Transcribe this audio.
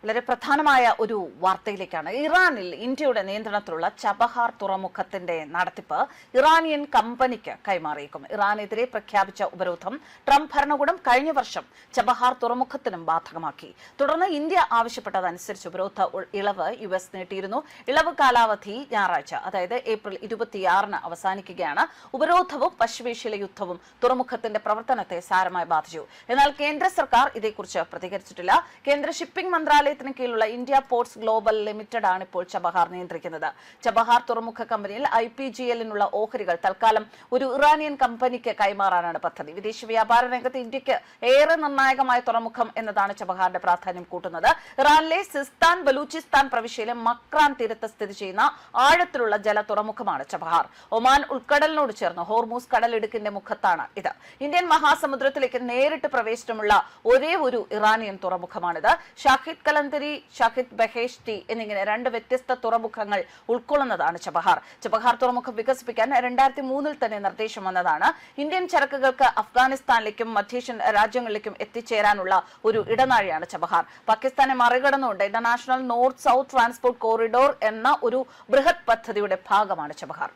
വളരെ പ്രധാനമായ ഒരു വാർത്തയിലേക്കാണ്. ഇറാനിൽ ഇന്ത്യയുടെ നിയന്ത്രണത്തിലുള്ള ചബഹാർ തുറമുഖത്തിന്റെ നടത്തിപ്പ് ഇറാനിയൻ കമ്പനിക്ക് കൈമാറിയേക്കും. ഇറാനെതിരെ പ്രഖ്യാപിച്ച ഉപരോധം ട്രംപ് ഭരണകൂടം കഴിഞ്ഞ വർഷം ചബഹാർ തുറമുഖത്തിനും ബാധകമാക്കി. തുടർന്ന് ഇന്ത്യ ആവശ്യപ്പെട്ടതനുസരിച്ച് ഉപരോധ ഇളവ് US നീട്ടിയിരുന്നു. ഇളവ് കാലാവധി ഞായറാഴ്ച, അതായത് ഏപ്രിൽ 26-ന് അവസാനിക്കുകയാണ്. ഉപരോധവും പശ്ചിമേഷ്യയിലെ യുദ്ധവും തുറമുഖത്തിന്റെ പ്രവർത്തനത്തെ സാരമായി ബാധിച്ചു. എന്നാൽ കേന്ദ്ര സർക്കാർ ഇതേക്കുറിച്ച് പ്രതികരിച്ചിട്ടില്ല. കേന്ദ്ര ഷിപ്പിംഗ് മന്ത്രാലയത്തിന് കീഴിലുള്ള ഇന്ത്യ പോർട്സ് ഗ്ലോബൽ ലിമിറ്റഡ് ആണ് ഇപ്പോൾ ചബഹാർ നിയന്ത്രിക്കുന്നത്. ചബഹാർ തുറമുഖ കമ്പനിയിൽ IPGL-നുള്ള ഓഹരികൾ തൽക്കാലം ഒരു ഇറാനിയൻ കമ്പനിക്ക് കൈമാറാനാണ് പദ്ധതി. വിദേശ വ്യാപാര രംഗത്ത് ഇന്ത്യക്ക് ഏറെ നിർണായകമായ തുറമുഖം എന്നതാണ് ചബഹാറിന്റെ പ്രാധാന്യം കൂട്ടുന്നത്. ഇറാനിലെ സിസ്താൻ ബലൂചിസ്ഥാൻ പ്രവിശ്യയിലെ മക്രാൻ തീരത്ത് സ്ഥിതി ചെയ്യുന്ന ആഴത്തിലുള്ള ജല തുറമുഖമാണ് ചബഹാർ. ഒമാൻ ഉൾക്കടലിനോട് ചേർന്ന് ഹോർമൂസ് കടലിടുക്കിന്റെ മുഖത്താണ് ഇത്. ഇന്ത്യൻ മഹാസമുദ്രത്തിലേക്ക് നേരിട്ട് പ്രവേശനമുള്ള ഒരേ ഒരു ഇറാനിയൻ തുറമുഖമാണിത്. ഷാഹിദ് കലന്തരി, ഷാഹിദ് ബഹേഷ്തി എന്നിങ്ങനെ രണ്ട് വ്യത്യസ്ത തുറമുഖങ്ങൾ ഉൾക്കൊള്ളുന്നതാണ് ചബഹാർ. ചബഹാർ തുറമുഖം വികസിപ്പിക്കാൻ 2003-ൽ തന്നെ നിർദ്ദേശം വന്നതാണ്. ഇന്ത്യൻ ചരക്കുകൾക്ക് അഫ്ഗാനിസ്ഥാനിലേക്കും മധ്യേഷ്യൻ രാജ്യങ്ങളിലേക്കും എത്തിച്ചേരാനുള്ള ഒരു ഇടനാഴിയാണ് ചബഹാർ. പാകിസ്ഥാനെ മറികടന്നുകൊണ്ട് international north south transport corridor എന്ന ഒരു ബൃഹത് പദ്ധതിയുടെ ഭാഗമാണ് ചബഹാർ.